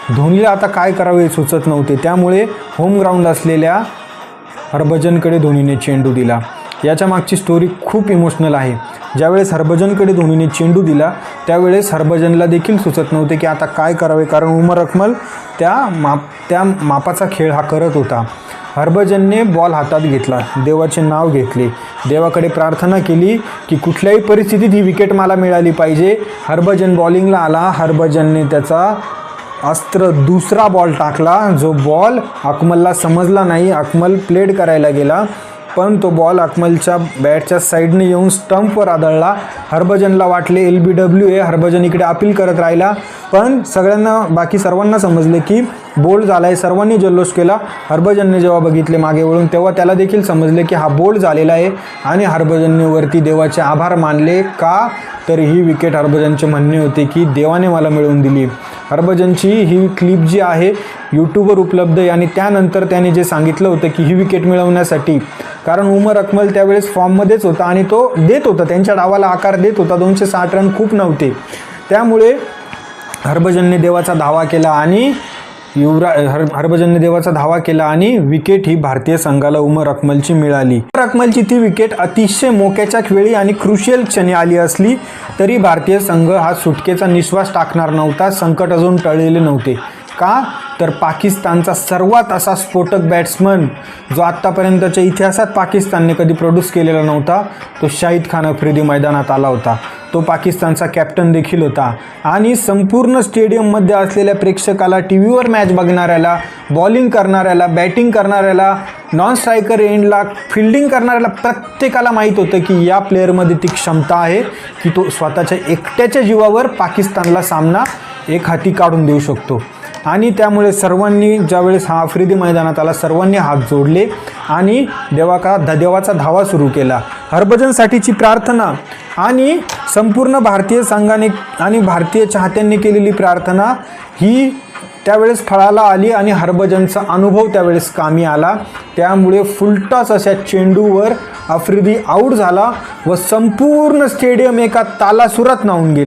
धोनीला आता काय करावे सुचत नव्हते, त्यामुळे होम ग्राउंड असलेल्या हरभजनकडे धोनीने चेंडू दिला। याच्या मागची स्टोरी खूप इमोशनल आहे। ज्यावेळेस हरभजनकडे धोनीने चेंडू दिला त्यावेळेस हरभजनला देखील सुचत नव्हते की आता काय करावे, कारण उमर अकमल त्या मापाचा खेळ हा करत होता। हरभजनने बॉल हातात घेतला, देवाचे नाव घेतले, देवाकडे प्रार्थना केली की कुठल्याही परिस्थितीत ही विकेट मला मिळाली पाहिजे। हरभजन बॉलिंगला आला, हरभजनने त्याचा अस्त्र दुसरा बॉल टाकला, जो बॉल अकमलला समजला नाही। अकमल प्लेड करायला गेला पण तो बॉल अकमलच्या बॅटच्या साईडने येऊन स्टंपवर आदळला। हरभजनला वाटले LBW आहे, हरभजन इकडे अपील करत राहिला, पण बाकी सर्वांना समजले की बोल्ड झाला आहे। सर्वांनी जल्लोष केला। हरभजनने जेव्हा बघितले मागे वळून तेव्हा त्याला देखील समजले की हा बोल्ड झालेला आहे आणि हरभजनने वरती देवाचे आभार मानले। का तर ही विकेट हरभजनचे म्हणणे होते की देवाने मला मिळवून दिली। हरभजनची ही क्लिप जी आहे यूट्यूबवर उपलब्ध आहे आणि त्यानंतर त्याने जे सांगितलं होतं की ही विकेट मिळवण्यासाठी, कारण उमर अकमल त्यावेळेस फॉर्ममध्येच होता आणि तो देत होता, त्यांच्या डावाला आकार देत होता। 260 रन खूप नव्हते, त्यामुळे हरभजनने देवाचा धावा केला आणि विकेट ही भारतीय संघाला उमर अकमलची मिळाली। उमर अकमलची ती विकेट अतिशय मोक्याच्या वेळी आणि क्रुशियल क्षणी आली असली तरी भारतीय संघ हा सुटकेचा निश्वास टाकणार नव्हता। संकट अजून टळलेले नव्हते। का तर पाकिस्तानचा सर्वात असा स्फोटक बॅट्समन जो आत्तापर्यंतच्या इतिहासात पाकिस्तानने कधी प्रोड्यूस केलेला नव्हता, तो शाहिद खान आफ्रिदी मैदानात आला होता। तो पाकिस्तानचा कॅप्टन देखील होता आणि संपूर्ण स्टेडियममध्ये असलेल्या प्रेक्षकाला, टीव्हीवर मॅच बघणाऱ्याला, बॉलिंग करणाऱ्याला, बॅटिंग करणाऱ्याला, नॉन स्ट्रायकर एंडला फिल्डिंग करणाऱ्याला प्रत्येकाला माहीत होतं की या प्लेअरमध्ये ती क्षमता आहे की तो स्वतःच्या एकट्याच्या जीवावर पाकिस्तानला सामना एक हाती काढून देऊ शकतो। आणि त्यामुळे सर्वांनी ज्यावेळेस हा आफ्रिदी मैदानात आला सर्वांनी हात जोडले आणि देवाचा धावा सुरू केला। हरभजनसाठीची प्रार्थना आणि संपूर्ण भारतीय संघाने आणि भारतीय चाहत्यांनी केलेली प्रार्थना ही त्यावेळेस फळाला आली आणि हरभजनचा अनुभव त्यावेळेस कामी आला। त्यामुळे फुलटॉस अशा चेंडूवर आफ्रिदी आऊट झाला व संपूर्ण स्टेडियम एका तालासुरात न्हाऊन गेले।